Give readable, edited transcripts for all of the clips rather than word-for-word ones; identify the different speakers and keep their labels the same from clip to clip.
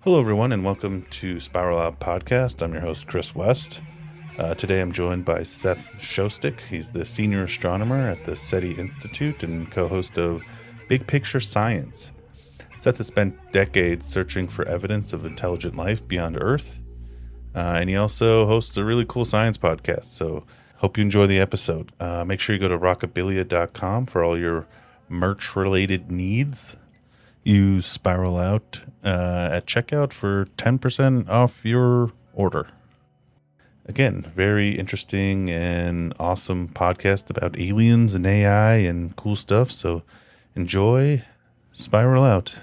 Speaker 1: Hello, everyone, and welcome to Spiral Out Podcast. I'm your host, Chris West. Today I'm joined by Seth Shostak. He's the senior astronomer at the SETI Institute and co-host of Big Picture Science. Seth has spent decades searching for evidence of intelligent life beyond Earth, and he also hosts a really cool science podcast, so hope you enjoy the episode. Make sure you go to rockabilia.com for all your merch-related needs. Use Spiral Out at checkout for 10% off your order. Again, very interesting and awesome podcast about aliens and AI and cool stuff. So enjoy Spiral Out.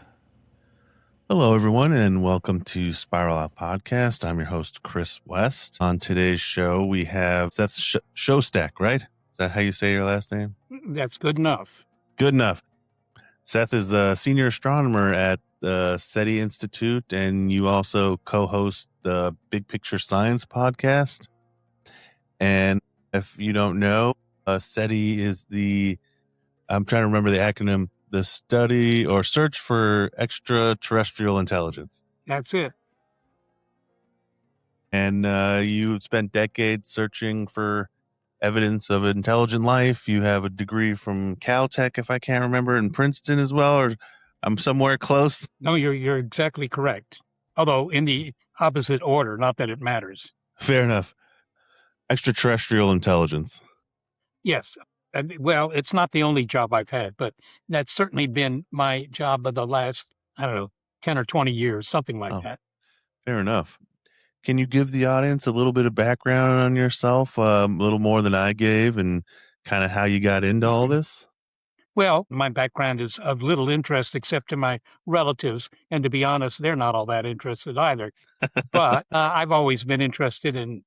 Speaker 1: Hello, everyone, and welcome to Spiral Out Podcast. I'm your host, Chris West. On today's show, we have Seth Shostak, right? Is that how you say your last name?
Speaker 2: That's good enough.
Speaker 1: Good enough. Seth is a senior astronomer at the SETI Institute, and you also co-host the Big Picture Science podcast. And if you don't know, SETI is I'm trying to remember the acronym, the study or search for extraterrestrial intelligence.
Speaker 2: That's it.
Speaker 1: And you spent decades searching for evidence of intelligent life. You have a degree from Caltech, if I can't remember, in Princeton as well, or I'm somewhere close.
Speaker 2: No, you're exactly correct. Although in the opposite order, not that it matters.
Speaker 1: Fair enough. Extraterrestrial intelligence.
Speaker 2: Yes. Well, it's not the only job I've had, but that's certainly been my job of the last, 10 or 20 years, something like that.
Speaker 1: Fair enough. Can you give the audience a little bit of background on yourself, a little more than I gave, and kind of how you got into all this?
Speaker 2: Well, my background is of little interest except to my relatives. And to be honest, they're not all that interested either. But I've always been interested in,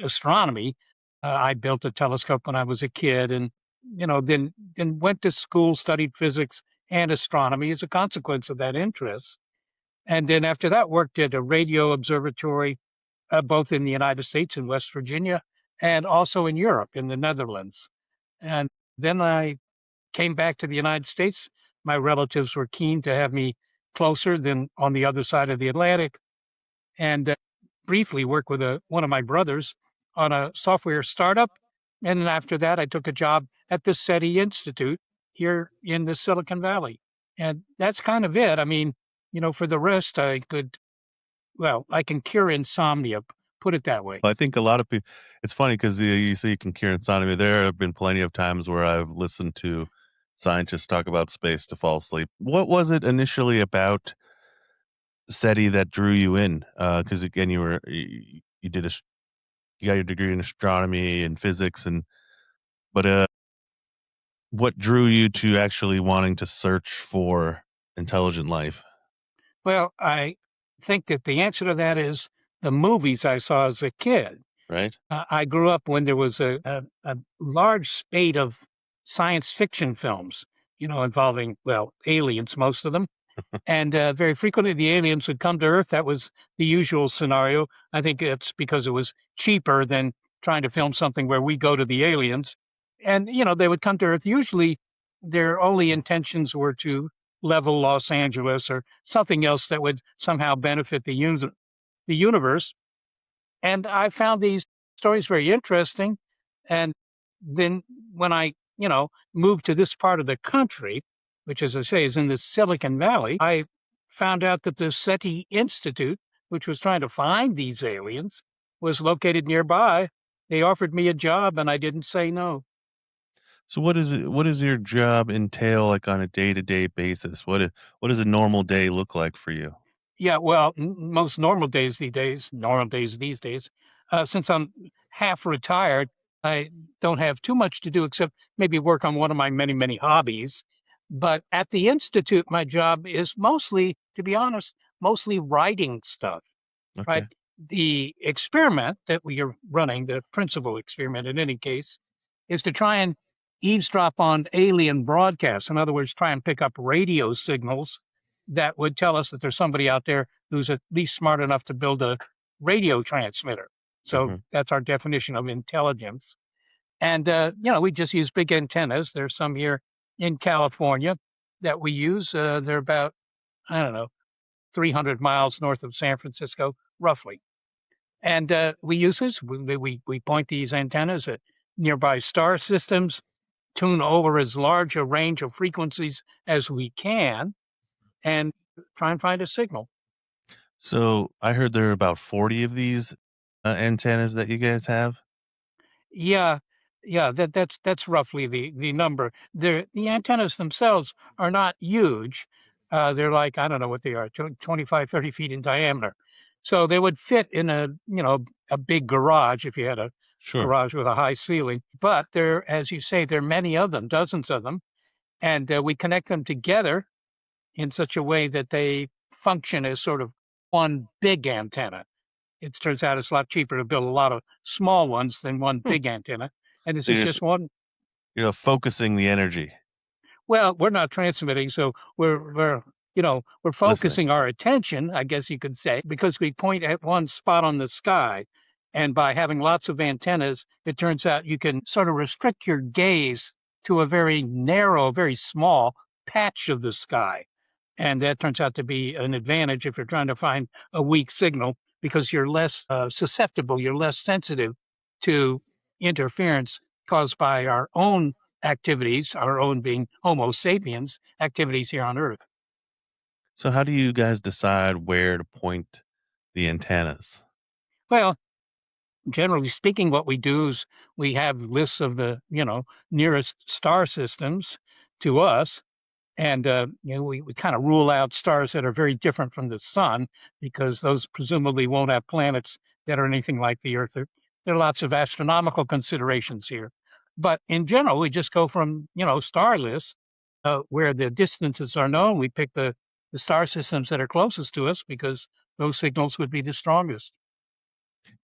Speaker 2: astronomy. I built a telescope when I was a kid and, then went to school, studied physics and astronomy as a consequence of that interest. And then after that, worked at a radio observatory, both in the United States and West Virginia, and also in Europe, in the Netherlands. And then I came back to the United States. My relatives were keen to have me closer than on the other side of the Atlantic, and briefly worked with one of my brothers on a software startup. And then after that, I took a job at the SETI Institute here in the Silicon Valley. And that's kind of it. I mean, for the rest, I can cure insomnia, put it that way.
Speaker 1: I think a lot of people, it's funny because you say you can cure insomnia. There have been plenty of times where I've listened to scientists talk about space to fall asleep. What was it initially about SETI that drew you in? Because again, you got your degree in astronomy and physics, but what drew you to actually wanting to search for intelligent life?
Speaker 2: Well, I think that the answer to that is the movies I saw as a kid.
Speaker 1: Right.
Speaker 2: I grew up when there was a large spate of science fiction films, involving, aliens, most of them. And very frequently the aliens would come to Earth. That was the usual scenario. I think it's because it was cheaper than trying to film something where we go to the aliens. And, they would come to Earth. Usually their only intentions were to level Los Angeles or something else that would somehow benefit the universe. And I found these stories very interesting. And then when I, moved to this part of the country, which, as I say, is in the Silicon Valley, I found out that the SETI Institute, which was trying to find these aliens, was located nearby. They offered me a job, and I didn't say no.
Speaker 1: So what does your job entail, like on a day-to-day basis? What does a normal day look like for you?
Speaker 2: Yeah, well, most normal days these days, since I'm half retired, I don't have too much to do except maybe work on one of my many, many hobbies. But at the Institute, my job is mostly, to be honest, mostly writing stuff,
Speaker 1: Okay.
Speaker 2: right? The experiment that we are running, the principal experiment in any case, is to try and eavesdrop on alien broadcasts. In other words, try and pick up radio signals that would tell us that there's somebody out there who's at least smart enough to build a radio transmitter. So that's our definition of intelligence. And, we just use big antennas. There's some here in California that we use. They're about, I don't know, 300 miles north of San Francisco, roughly. And we use this. We point these antennas at nearby star systems, tune over as large a range of frequencies as we can, and try and find a signal.
Speaker 1: So I heard there are about 40 of these antennas that you guys have.
Speaker 2: Yeah, yeah, that's roughly the number. The antennas themselves are not huge. They're like, I don't know what they are, 25, 30 feet in diameter. So they would fit in a big garage if you had a
Speaker 1: Sure.
Speaker 2: garage with a high ceiling. But there, as you say, there are many of them, dozens of them, and we connect them together in such a way that they function as sort of one big antenna. It turns out it's a lot cheaper to build a lot of small ones than one
Speaker 1: Hmm.
Speaker 2: big antenna. And this
Speaker 1: So
Speaker 2: is just one.
Speaker 1: focusing the energy,
Speaker 2: Well, we're not transmitting, so we're
Speaker 1: listening.
Speaker 2: focusing our attention, I guess you could say, because we point at one spot on the sky. And by having lots of antennas, it turns out you can sort of restrict your gaze to a very narrow, very small patch of the sky. And that turns out to be an advantage if you're trying to find a weak signal because you're less susceptible, you're less sensitive to interference caused by our own activities, our own being Homo sapiens activities here on Earth.
Speaker 1: So how do you guys decide where to point the antennas?
Speaker 2: Well, generally speaking, what we do is we have lists of the nearest star systems to us. And we kind of rule out stars that are very different from the sun because those presumably won't have planets that are anything like the Earth. There are lots of astronomical considerations here. But in general, we just go from, star lists where the distances are known. We pick the star systems that are closest to us because those signals would be the strongest.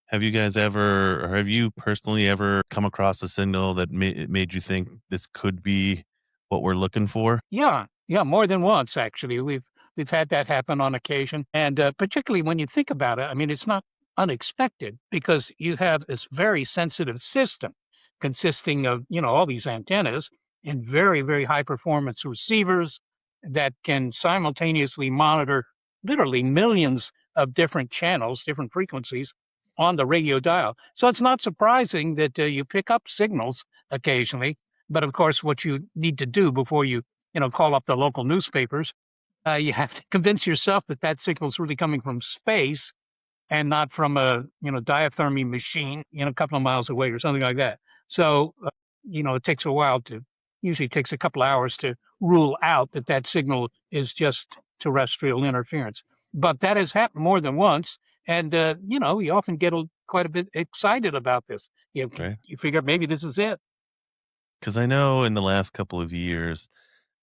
Speaker 1: Have you guys ever, or have you personally ever come across a signal that made you think this could be what we're looking for?
Speaker 2: Yeah, yeah, more than once actually. We've had that happen on occasion, and particularly when you think about it, I mean, it's not unexpected because you have this very sensitive system consisting of all these antennas and very very high performance receivers that can simultaneously monitor literally millions of different channels, different frequencies on the radio dial. So it's not surprising that you pick up signals occasionally. But of course, what you need to do before you call up the local newspapers. You have to convince yourself that that signal is really coming from space and not from a diathermy machine a couple of miles away or something like that. So it takes a while to usually takes a couple of hours to rule out that that signal is just terrestrial interference. But that has happened more than once, and you often get quite a bit excited about this.
Speaker 1: Right.
Speaker 2: You figure maybe this is it.
Speaker 1: Because I know in the last couple of years,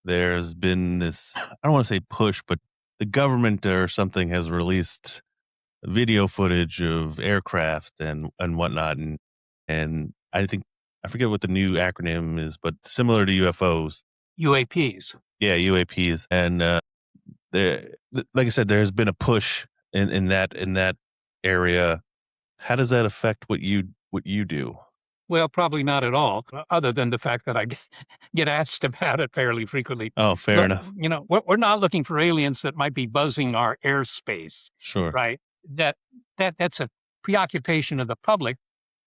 Speaker 1: there's been this, I don't want to say push, but the government or something has released video footage of aircraft and whatnot. And I think, I forget what the new acronym is, but similar to UFOs.
Speaker 2: UAPs.
Speaker 1: Yeah, UAPs. And like I said, there has been a push in that area. How does that affect what you do?
Speaker 2: Well, probably not at all, other than the fact that I get asked about it fairly frequently.
Speaker 1: Oh, fair
Speaker 2: Look,
Speaker 1: enough.
Speaker 2: we're not looking for aliens that might be buzzing our airspace,
Speaker 1: Sure.
Speaker 2: right? That that's a preoccupation of the public.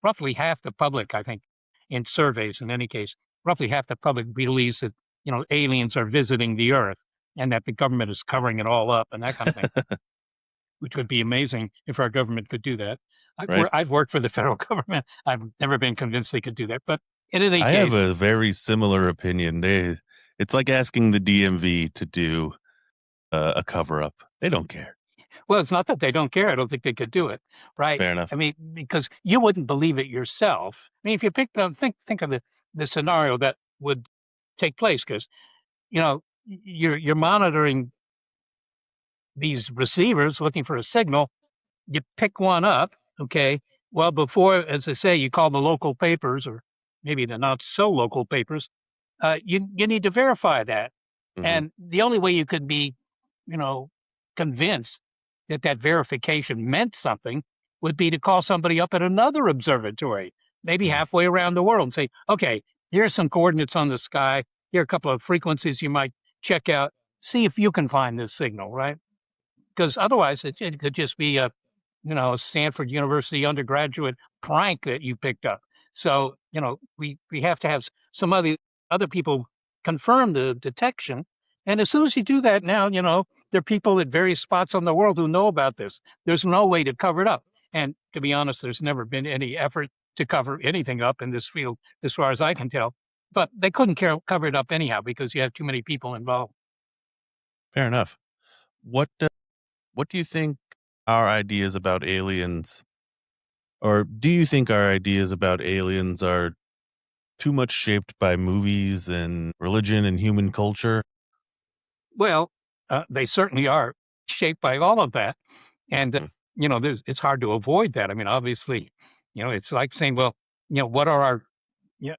Speaker 2: Roughly half the public, I think, in surveys, in any case, roughly half the public believes that aliens are visiting the Earth and that the government is covering it all up and that kind of thing, which would be amazing if our government could do that.
Speaker 1: Right.
Speaker 2: I've worked for the federal government. I've never been convinced they could do that. But in any
Speaker 1: I have
Speaker 2: case,
Speaker 1: a very similar opinion. It's like asking the DMV to do a cover up. They don't care.
Speaker 2: well, it's not that they don't care. I don't think they could do it, right?
Speaker 1: Fair enough.
Speaker 2: I mean, because you wouldn't believe it yourself. I mean, if you think of the scenario that would take place, because you're monitoring these receivers looking for a signal. You pick one up, okay. Well, before, as I say, you call the local papers or maybe the not so local papers. You need to verify that,
Speaker 1: Hmm.
Speaker 2: and the only way you could be, you know, convinced that that verification meant something would be to call somebody up at another observatory, maybe halfway around the world, and say, "Okay, here's some coordinates on the sky. Here are a couple of frequencies you might check out. See if you can find this signal." Right? because otherwise it could just be a Stanford University undergraduate prank that you picked up. So, we have to have some other people confirm the detection. And as soon as you do that now, there are people at various spots on the world who know about this. There's no way to cover it up. And to be honest, there's never been any effort to cover anything up in this field, as far as I can tell. But they couldn't cover it up anyhow because you have too many people involved.
Speaker 1: Fair enough. What do you think our ideas about aliens, or do you think our ideas about aliens are too much shaped by movies and religion and human culture?
Speaker 2: Well, they certainly are shaped by all of that. And,
Speaker 1: Hmm.
Speaker 2: it's hard to avoid that. I mean, obviously, it's like saying, well, what are our,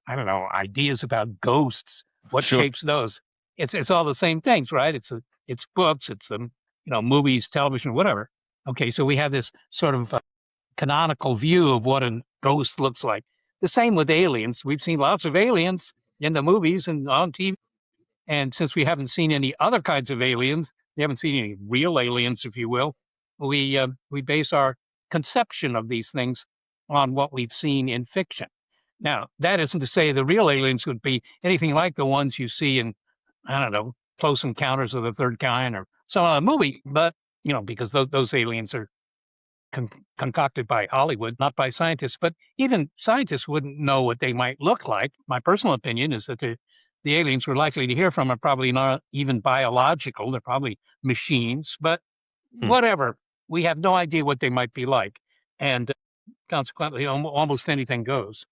Speaker 2: I don't know, ideas about ghosts? What
Speaker 1: Sure.
Speaker 2: shapes those? It's all the same things, right? It's books, it's movies, television, whatever. Okay, so we have this sort of canonical view of what a ghost looks like. The same with aliens. We've seen lots of aliens in the movies and on TV. And since we haven't seen any other kinds of aliens, we haven't seen any real aliens, if you will, we base our conception of these things on what we've seen in fiction. Now, that isn't to say the real aliens would be anything like the ones you see in, I don't know, Close Encounters of the Third Kind or some other movie, but because those aliens are concocted by Hollywood, not by scientists. But even scientists wouldn't know what they might look like. My personal opinion is that the aliens we're likely to hear from are probably not even biological. They're probably machines, but
Speaker 1: Hmm.
Speaker 2: whatever. We have no idea what they might be like. And consequently, almost anything goes.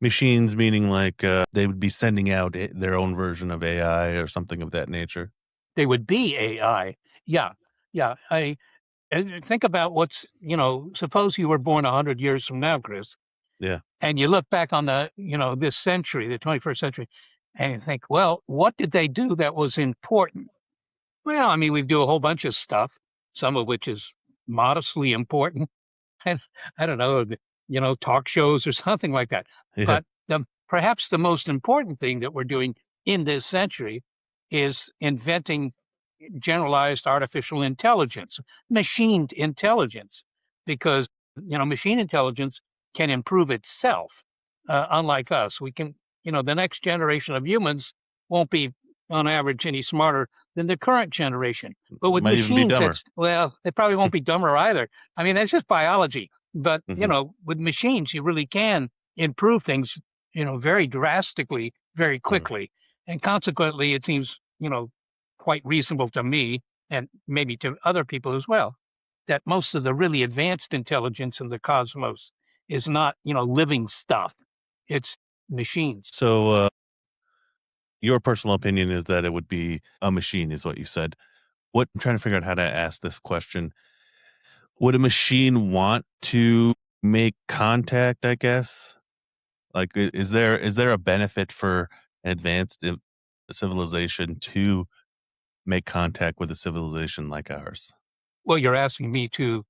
Speaker 1: Machines meaning like they would be sending out their own version of AI or something of that nature.
Speaker 2: They would be AI. Yeah. Yeah. Think about suppose you were born 100 years from now, Chris,
Speaker 1: Yeah.
Speaker 2: and you look back on this century, the 21st century, and you think, well, what did they do that was important? Well, I mean, we do a whole bunch of stuff, some of which is modestly important. And I don't know, talk shows or something like that.
Speaker 1: Yeah.
Speaker 2: But perhaps the most important thing that we're doing in this century is inventing generalized artificial intelligence, machined intelligence, because machine intelligence can improve itself. Unlike us, we can, the next generation of humans won't be on average any smarter than the current generation. But with
Speaker 1: Might even be
Speaker 2: machines,
Speaker 1: dumber.
Speaker 2: they probably won't be dumber either. I mean, that's just biology. But
Speaker 1: Hmm.
Speaker 2: with machines, you really can improve things, very drastically, very
Speaker 1: Hmm.
Speaker 2: quickly, and consequently, it seems, quite reasonable to me and maybe to other people as well, that most of the really advanced intelligence in the cosmos is not, living stuff. It's machines.
Speaker 1: So, your personal opinion is that it would be a machine, is what you said. What I'm trying to figure out how to ask this question. Would a machine want to make contact, I guess? Like, is there a benefit for advanced civilization to make contact with a civilization like ours?
Speaker 2: Well, you're asking me to,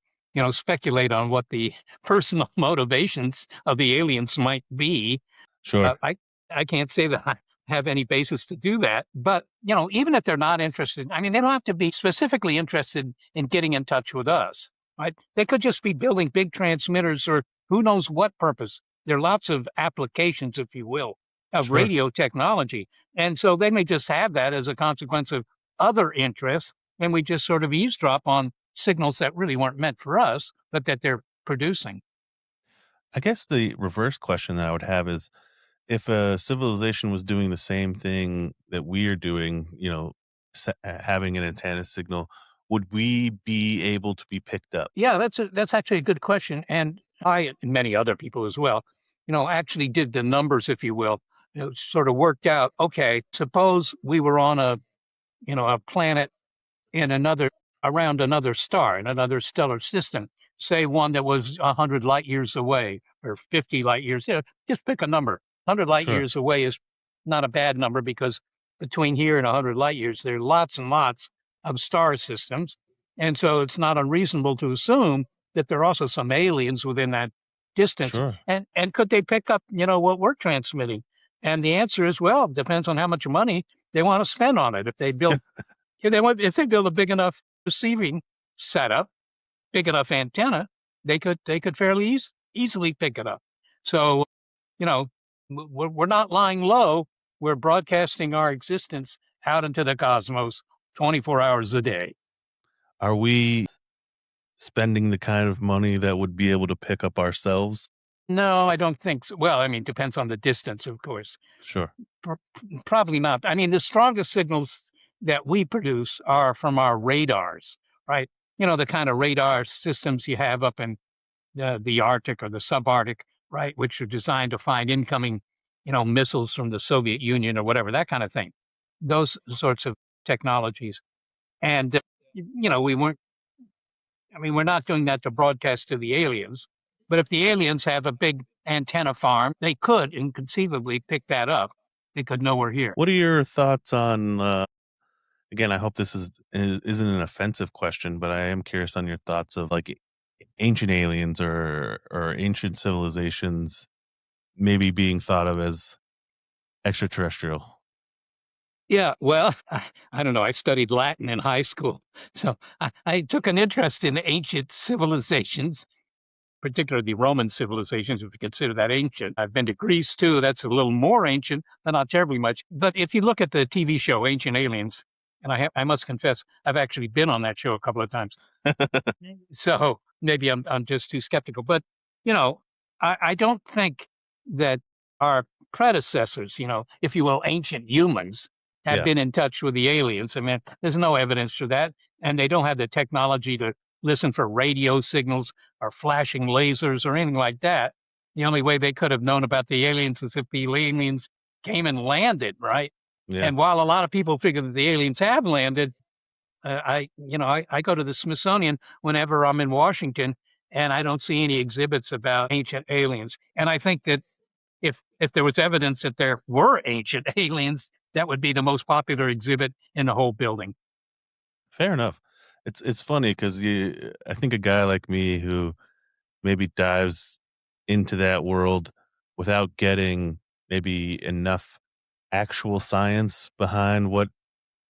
Speaker 2: speculate on what the personal motivations of the aliens might be.
Speaker 1: Sure.
Speaker 2: I can't say that I have any basis to do that, but even if they're not interested, I mean, they don't have to be specifically interested in getting in touch with us, right? They could just be building big transmitters or who knows what purpose. There are lots of applications, if you will, of
Speaker 1: Sure.
Speaker 2: radio technology, and so they may just have that as a consequence of other interests, and we just sort of eavesdrop on signals that really weren't meant for us, but that they're producing.
Speaker 1: I guess the reverse question that I would have is if a civilization was doing the same thing that we're doing, having an antenna signal, would we be able to be picked up?
Speaker 2: Yeah, that's actually a good question, and I and many other people as well, actually did the numbers, if you will. Sort of worked out. Okay, suppose we were on a planet in another around another star in another stellar system, say one that was 100 light years away or 50 light years. Just pick a number. 100 light
Speaker 1: Sure.
Speaker 2: years away is not a bad number because between here and 100 light years, there are lots and lots of star systems. And so it's not unreasonable to assume that there are also some aliens within that distance.
Speaker 1: Sure.
Speaker 2: And could they pick up, what we're transmitting? And the answer is, well, it depends on how much money they want to spend on it. If they build a big enough receiving set up, big enough antenna, they could fairly easily pick it up. So, you know, we're not lying low. We're broadcasting our existence out into the cosmos 24 hours a day.
Speaker 1: Are we spending the kind of money that would be able to pick up ourselves?
Speaker 2: No, I don't think so. Well, I mean, depends on the distance, of course.
Speaker 1: Sure.
Speaker 2: Probably not. I mean, the strongest signals that we produce are from our radars, right? The kind of radar systems you have up in the Arctic or the subarctic, right, which are designed to find incoming, missiles from the Soviet Union or whatever, that kind of thing. Those sorts of technologies. And, we weren't, I mean, we're not doing that to broadcast to the aliens. But if the aliens have a big antenna farm, they could inconceivably pick that up. They could know we're here.
Speaker 1: What are your thoughts on, again, I hope this isn't an offensive question, but I am curious on your thoughts of like ancient aliens or ancient civilizations maybe being thought of as extraterrestrial.
Speaker 2: Yeah, well, I don't know. I studied Latin in high school. So I took an interest in ancient civilizations, particularly Roman civilizations, if you consider that ancient. I've been to Greece too. That's a little more ancient, but not terribly much. But if you look at the TV show Ancient Aliens, and I must confess, I've actually been on that show a couple of times. So maybe I'm just too skeptical. But I don't think that our predecessors, if you will, ancient humans, have
Speaker 1: Yeah.
Speaker 2: been in touch with the aliens. I mean, there's no evidence for that, and they don't have the technology to listen for radio signals or flashing lasers or anything like that. The only way they could have known about the aliens is if the aliens came and landed, right?
Speaker 1: Yeah.
Speaker 2: And while a lot of people figure that the aliens have landed, I go to the Smithsonian whenever I'm in Washington, and I don't see any exhibits about ancient aliens. And I think that if there was evidence that there were ancient aliens, that would be the most popular exhibit in the whole building.
Speaker 1: Fair enough. It's funny because I think a guy like me who maybe dives into that world without getting maybe enough actual science behind what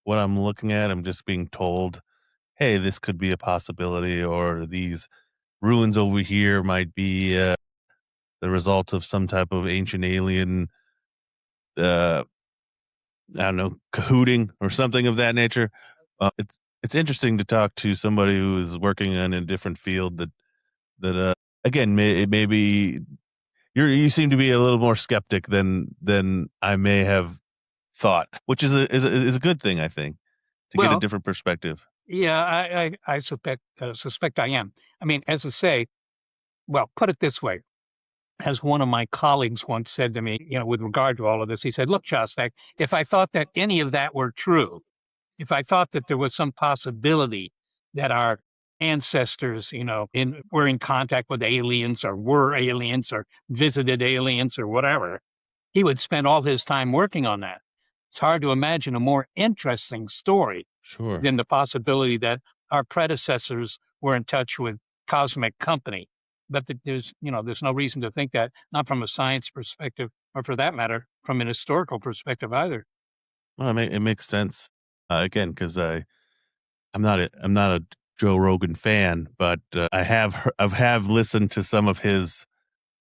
Speaker 1: I'm looking at. I'm just being told, hey, this could be a possibility, or these ruins over here might be the result of some type of ancient alien, I don't know, cahooting or something of that nature. It's interesting to talk to somebody who is working in a different field that again maybe you seem to be a little more skeptic than I may have thought, which is a good thing, I think, to get a
Speaker 2: Well,
Speaker 1: different perspective.
Speaker 2: yeah, I suspect I am. I mean, as I say, well, put it this way. As one of my colleagues once said to me, with regard to all of this, he said, "Look, Shostak, if I thought that any of that were true, if I thought that there was some possibility that our ancestors, were in contact with aliens or were aliens or visited aliens or whatever, he would spend all his time working on that. It's hard to imagine a more interesting story
Speaker 1: Sure.
Speaker 2: than the possibility that our predecessors were in touch with cosmic company. But there's no reason to think that, not from a science perspective, or for that matter, from an historical perspective either.
Speaker 1: Well, it makes sense. Again, because I'm not a Joe Rogan fan, but I've listened to some of his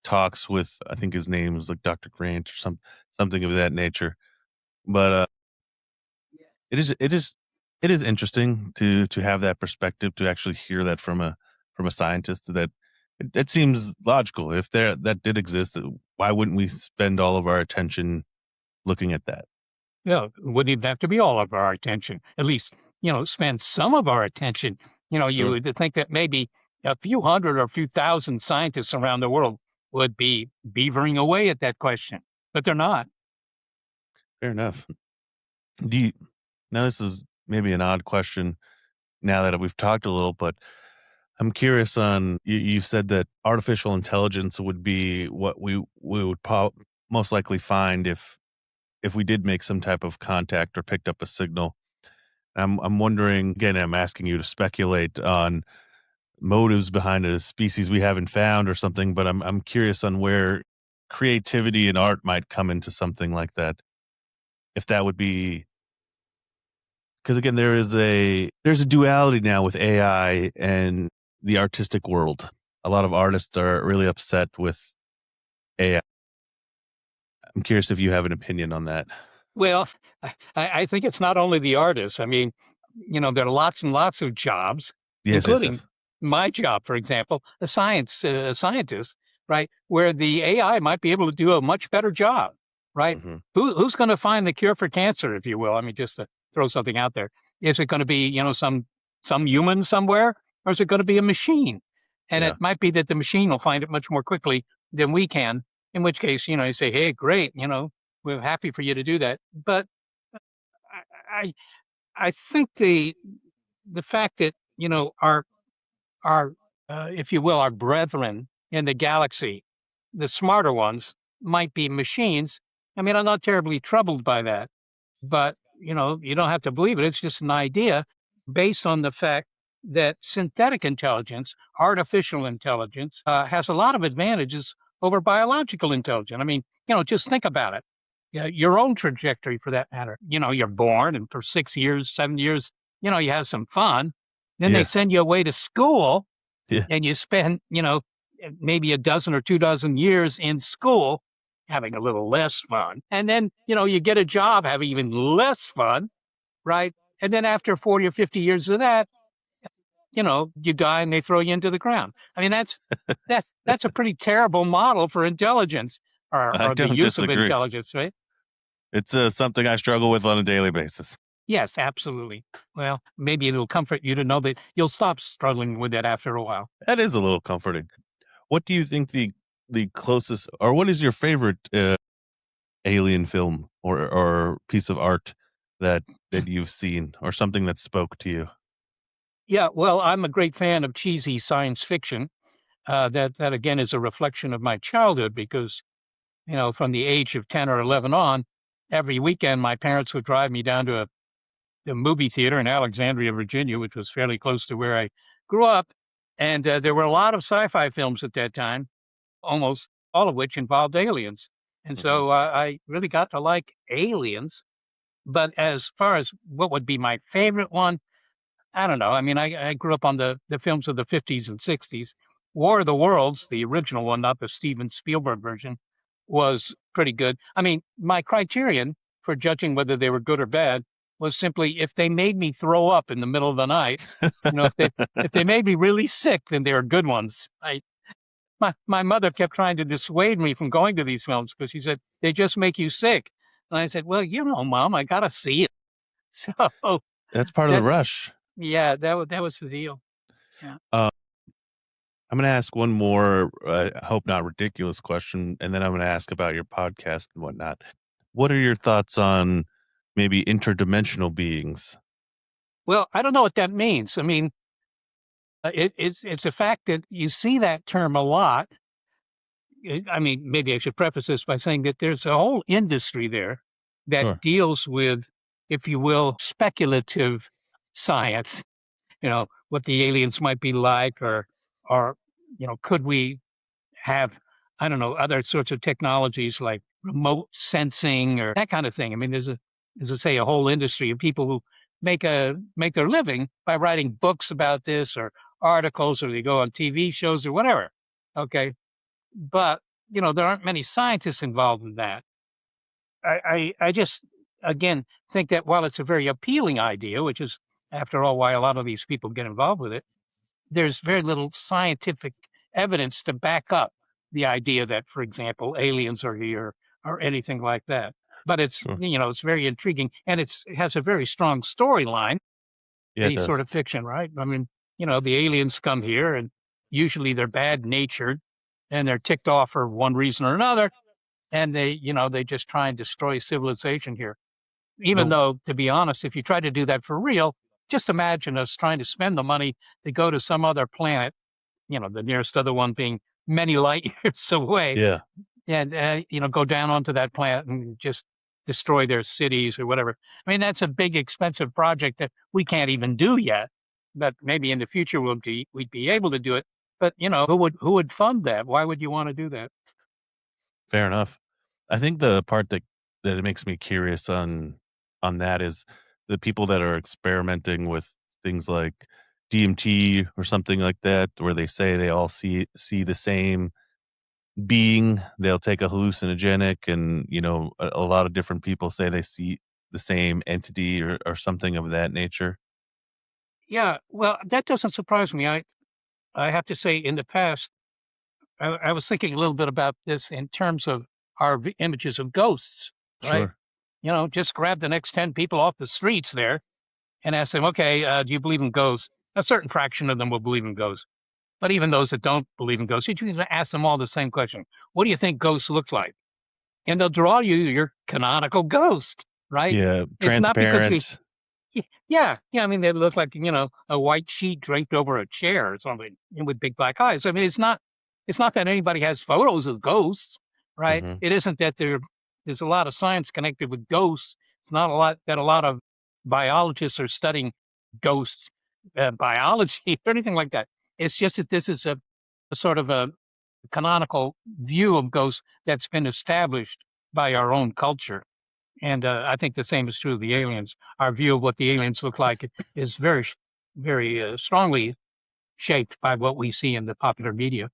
Speaker 1: talks with, I think his name is like Dr. Grant or something of that nature. But it is interesting to have that perspective, to actually hear that from a scientist. That it seems logical. If that did exist, why wouldn't we spend all of our attention looking at that?
Speaker 2: Yeah, it wouldn't even have to be all of our attention. At least, spend some of our attention. You
Speaker 1: Sure.
Speaker 2: would think that maybe a few hundred or a few thousand scientists around the world would be beavering away at that question, but they're not.
Speaker 1: Fair enough. Do you, now this is maybe an odd question now that we've talked a little, but I'm curious on you said that artificial intelligence would be what we would most likely find if we did make some type of contact or picked up a signal. I'm wondering again. I'm asking you to speculate on motives behind a species we haven't found or something, but I'm curious on where creativity and art might come into something like that. If that would be because again, there's a duality now with AI and the artistic world. A lot of artists are really upset with AI. I'm curious if you have an opinion on that.
Speaker 2: Well, I think it's not only the artists. I mean, there are lots and lots of jobs,
Speaker 1: Yes, yes,
Speaker 2: including
Speaker 1: yes.
Speaker 2: my job, for example, a scientist, right? Where the AI might be able to do a much better job, right?
Speaker 1: Hmm.
Speaker 2: Who's going to find the cure for cancer, if you will? I mean, just to throw something out there. Is it going to be, some human somewhere, or is it going to be a machine? And
Speaker 1: Yeah,
Speaker 2: it might be that the machine will find it much more quickly than we can. In which case, you say, "Hey, great, we're happy for you to do that." But I I, I think the fact that our if you will, our brethren in the galaxy, the smarter ones, might be machines. I mean, I'm not terribly troubled by that, but you don't have to believe it. It's just an idea based on the fact that synthetic intelligence, artificial intelligence, has a lot of advantages over biological intelligence. I mean, just think about it. Yeah, your own trajectory for that matter. You're born, and for 6 years, 7 years, you have some fun. Then they
Speaker 1: yeah,
Speaker 2: send you away to school,
Speaker 1: yeah.
Speaker 2: and you spend, maybe a dozen or 2 dozen years in school having a little less fun. And then, you get a job having even less fun, right? And then after 40 or 50 years of that, you die and they throw you into the ground. I mean, that's a pretty terrible model for intelligence
Speaker 1: I
Speaker 2: or the
Speaker 1: don't
Speaker 2: use of
Speaker 1: disagree.
Speaker 2: intelligence, right?
Speaker 1: It's something I struggle with on a daily basis.
Speaker 2: Yes, absolutely. Well, maybe it'll comfort you to know that you'll stop struggling with that after a while.
Speaker 1: That is a little comforting. What do you think the closest, or what is your favorite alien film or piece of art that you've seen, or something that spoke to you?
Speaker 2: Yeah, well, I'm a great fan of cheesy science fiction. That again is a reflection of my childhood because from the age of 10 or 11 on, every weekend my parents would drive me down to a movie theater in Alexandria, Virginia, which was fairly close to where I grew up, and there were a lot of sci-fi films at that time, almost all of which involved aliens, and
Speaker 1: Hmm.
Speaker 2: so I really got to like aliens. But as far as what would be my favorite one, I don't know. I mean, I grew up on the films of the 50s and 60s. War of the Worlds, the original one, not the Steven Spielberg version, was pretty good. I mean, my criterion for judging whether they were good or bad was simply if they made me throw up in the middle of the night. If they made me really sick, then they were good ones. My mother kept trying to dissuade me from going to these films because she said they just make you sick. And I said, well, Mom, I gotta see it. So
Speaker 1: That's part of the
Speaker 2: that
Speaker 1: rush.
Speaker 2: yeah, that was the deal. Yeah.
Speaker 1: Uh, I'm going to ask one more, I hope not ridiculous question, and then I'm going to ask about your podcast and whatnot. What are your thoughts on maybe interdimensional beings?
Speaker 2: Well, I don't know what that means. I mean, it's a fact that you see that term a lot. I mean, maybe I should preface this by saying that there's a whole industry there that
Speaker 1: Sure.
Speaker 2: deals with, if you will, speculative science. What the aliens might be like, or could we have, I don't know, other sorts of technologies like remote sensing or that kind of thing. I mean, there's as I say, a whole industry of people who make their living by writing books about this or articles, or they go on TV shows or whatever. Okay, but there aren't many scientists involved in that. I just again think that while it's a very appealing idea, which is after all why a lot of these people get involved with it, there's very little scientific evidence to back up the idea that, for example, aliens are here or anything like that. But it's
Speaker 1: Sure.
Speaker 2: it's very intriguing, and it has a very strong storyline.
Speaker 1: Yeah, it
Speaker 2: Any sort
Speaker 1: does.
Speaker 2: of fiction, right? I mean, the aliens come here, and usually they're bad natured, and they're ticked off for one reason or another, and they just try and destroy civilization here. Even
Speaker 1: The
Speaker 2: though, to be honest, if you try to do that for real, just imagine us trying to spend the money to go to some other planet, the nearest other one being many light years away,
Speaker 1: yeah,
Speaker 2: and go down onto that planet and just destroy their cities or whatever. I mean, that's a big, expensive project that we can't even do yet. But maybe in the future we'd be able to do it. But who would fund that? Why would you want to do that?
Speaker 1: fair enough. I think the part that it makes me curious on that is the people that are experimenting with things like DMT or something like that, where they say they all see the same being. They'll take a hallucinogenic, and a lot of different people say they see the same entity or something of that nature.
Speaker 2: Yeah, well, that doesn't surprise me. I have to say, in the past, I was thinking a little bit about this in terms of our images of ghosts, right?
Speaker 1: Sure.
Speaker 2: Just grab the next 10 people off the streets there and ask them, okay, do you believe in ghosts? A certain fraction of them will believe in ghosts. But even those that don't believe in ghosts, you can ask them all the same question. What do you think ghosts look like? And they'll draw you your canonical ghost, right?
Speaker 1: Yeah,
Speaker 2: It's not because we
Speaker 1: transparent.
Speaker 2: yeah, yeah. I mean, they look like a white sheet draped over a chair or something, and with big black eyes. I mean, it's not that anybody has photos of ghosts, right?
Speaker 1: Hmm.
Speaker 2: It isn't that there's a lot of science connected with ghosts. It's not a lot of biologists are studying ghosts, biology or anything like that. It's just that this is a sort of a canonical view of ghosts that's been established by our own culture. And I think the same is true of the aliens. Our view of what the aliens look like is very strongly shaped by what we see in the popular media.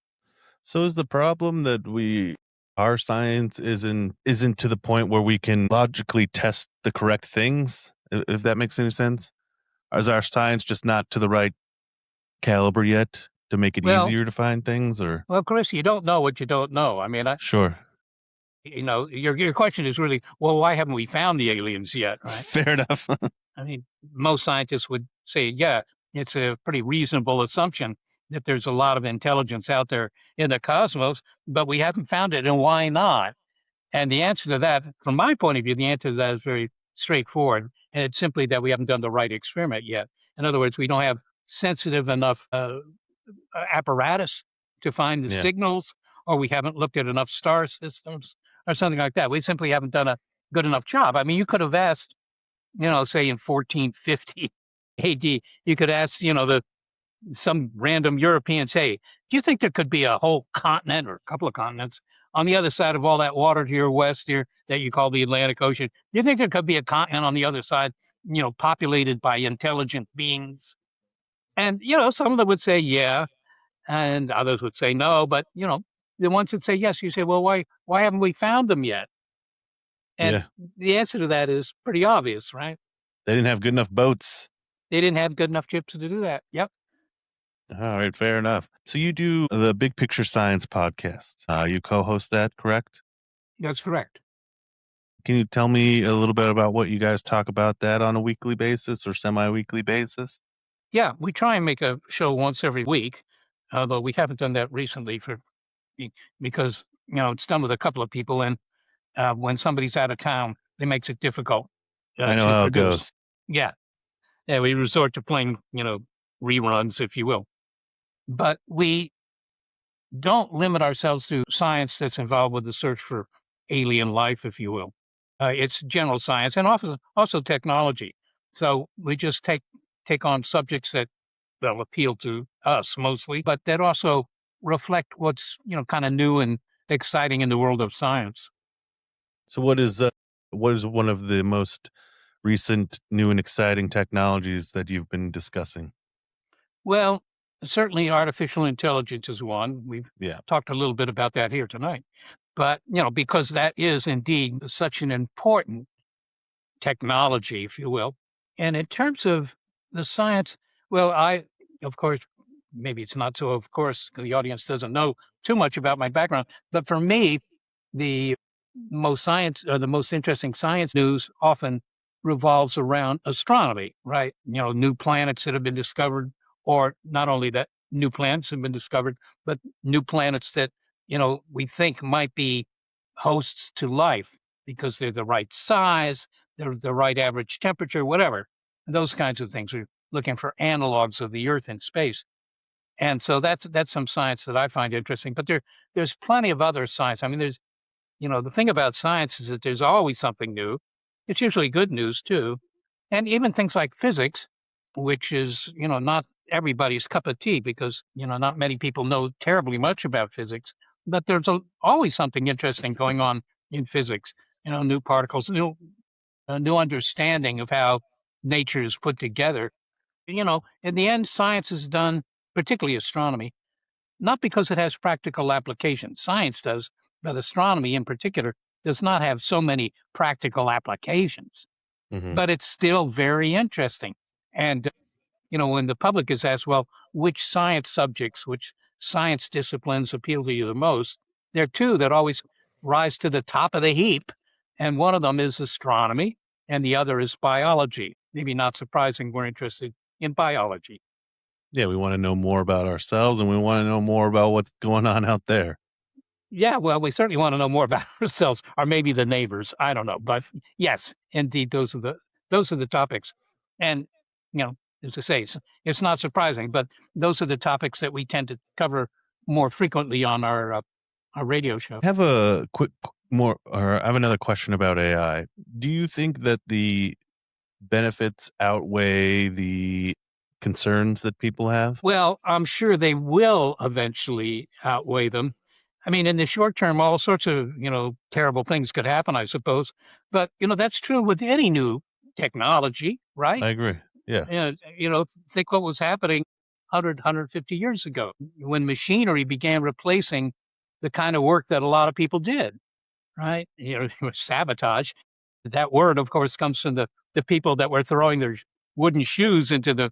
Speaker 1: So is the problem that our science isn't to the point where we can logically test the correct things, if that makes any sense? Is our science just not to the right caliber yet to make it
Speaker 2: Well,
Speaker 1: easier to find things? Or
Speaker 2: Chris, you don't know what you don't know. I mean,
Speaker 1: sure.
Speaker 2: your question is really, well, why haven't we found the aliens yet, right?
Speaker 1: Fair enough.
Speaker 2: I mean, most scientists would say, yeah, it's a pretty reasonable assumption that there's a lot of intelligence out there in the cosmos, but we haven't found it, and why not? And the answer to that, from my point of view, the answer to that is very straightforward. And it's simply that we haven't done the right experiment yet. In other words, we don't have sensitive enough apparatus to find the
Speaker 1: Yeah.
Speaker 2: signals, or we haven't looked at enough star systems or something like that. We simply haven't done a good enough job. I mean, you could have asked, say in 1450 AD, you could ask, some random Europeans, hey, do you think there could be a whole continent or a couple of continents on the other side of all that water to your west here that you call the Atlantic Ocean? Do you think there could be a continent on the other side, populated by intelligent beings? And, some of them would say, yeah, and others would say no. But, the ones that say yes, you say, well, why haven't we found them yet? And
Speaker 1: Yeah.
Speaker 2: the answer to that is pretty obvious, right?
Speaker 1: They didn't have good enough boats.
Speaker 2: They didn't have good enough chips to do that. Yep,
Speaker 1: All right, fair enough. So you do the Big Picture Science podcast. You co-host that, correct?
Speaker 2: that's correct.
Speaker 1: Can you tell me a little bit about what you guys talk about that on a weekly basis or semi-weekly basis?
Speaker 2: Yeah, we try and make a show once every week, although we haven't done that recently because it's done with a couple of people, and when somebody's out of town, it makes it difficult
Speaker 1: I know
Speaker 2: to
Speaker 1: how it
Speaker 2: produce.
Speaker 1: goes.
Speaker 2: Yeah, yeah, we resort to playing reruns, if you will, but we don't limit ourselves to science that's involved with the search for alien life, if you will. It's general science and also technology. So we just take on subjects that will appeal to us mostly, but that also reflect what's kind of new and exciting in the world of science.
Speaker 1: So what is one of the most recent new and exciting technologies that you've been discussing?
Speaker 2: Well, certainly artificial intelligence is one. We've
Speaker 1: Yeah.
Speaker 2: talked a little bit about that here tonight. But, because that is indeed such an important technology, if you will. And in terms of the science, well, of course, maybe it's not so, of course, the audience doesn't know too much about my background. But for me, the the most interesting science news often revolves around astronomy, right? New planets that have been discovered, or not only that new planets have been discovered, but new planets that, we think might be hosts to life because they're the right size, they're the right average temperature, whatever. Those kinds of things. We're looking for analogs of the Earth in space. And so that's some science that I find interesting. But there's plenty of other science. I mean, the thing about science is that there's always something new. It's usually good news too. And even things like physics, which is, not everybody's cup of tea because, not many people know terribly much about physics, but there's always something interesting going on in physics, new particles, new understanding of how nature is put together. In the end, science is done, particularly astronomy, not because it has practical applications. Science does, but astronomy in particular does not have so many practical applications.
Speaker 1: Hmm.
Speaker 2: But it's still very interesting. And when the public is asked, well, which science subjects, which science disciplines appeal to you the most, there are two that always rise to the top of the heap. And one of them is astronomy, and the other is biology. Maybe not surprising, we're interested in biology.
Speaker 1: Yeah, we want to know more about ourselves, and we want to know more about what's going on out there.
Speaker 2: Yeah, well, we certainly want to know more about ourselves, or maybe the neighbors. I don't know, but yes, indeed, those are the topics. And as I say, it's not surprising, but those are the topics that we tend to cover more frequently on our radio show.
Speaker 1: I have I have another question about AI. Do you think that the benefits outweigh the concerns that people have?
Speaker 2: Well, I'm sure they will eventually outweigh them. I mean, in the short term, all sorts of terrible things could happen, I suppose. But that's true with any new technology, right?
Speaker 1: I agree. Yeah,
Speaker 2: Think what was happening 150 years ago when machinery began replacing the kind of work that a lot of people did, right? Sabotage. That word, of course, comes from the people that were throwing their wooden shoes into the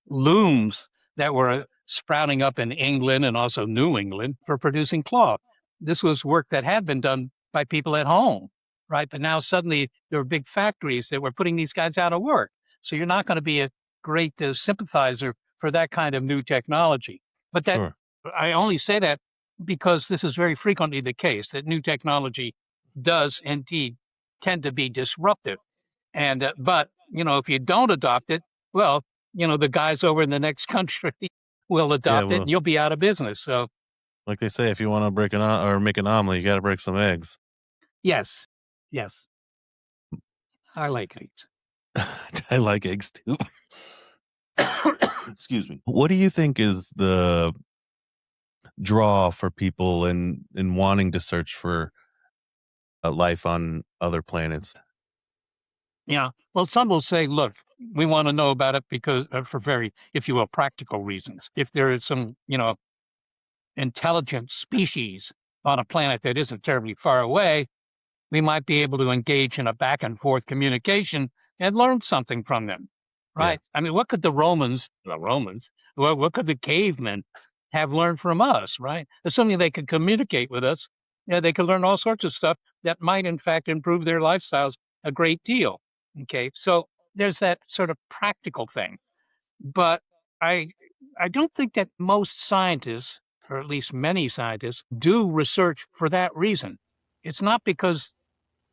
Speaker 2: looms that were sprouting up in England and also New England for producing cloth. This was work that had been done by people at home, right? But now suddenly there were big factories that were putting these guys out of work. So you're not going to be a great sympathizer for that kind of new technology. But that
Speaker 1: sure.
Speaker 2: I only say that because this is very frequently the case that new technology does indeed tend to be disruptive. And but if you don't adopt it, well, the guys over in the next country will
Speaker 1: Yeah,
Speaker 2: adopt it, and
Speaker 1: well,
Speaker 2: you'll be out of business. So
Speaker 1: like they say, if you want to break or make an omelet, you got to break some eggs.
Speaker 2: yes, yes, I like it.
Speaker 1: I like eggs too. Excuse me. What do you think is the draw for people in wanting to search for life on other planets?
Speaker 2: Yeah. Well, some will say, look, we want to know about it because for very, if you will, practical reasons. If there is some, intelligent species on a planet that isn't terribly far away, we might be able to engage in a back and forth communication and learn something from them,
Speaker 1: Yeah,
Speaker 2: right? I mean, what could what could the cavemen have learned from us, right? Assuming they could communicate with us, they could learn all sorts of stuff that might, in fact, improve their lifestyles a great deal. Okay, so there's that sort of practical thing, but I I don't think that most scientists, or at least many scientists, do research for that reason. It's not because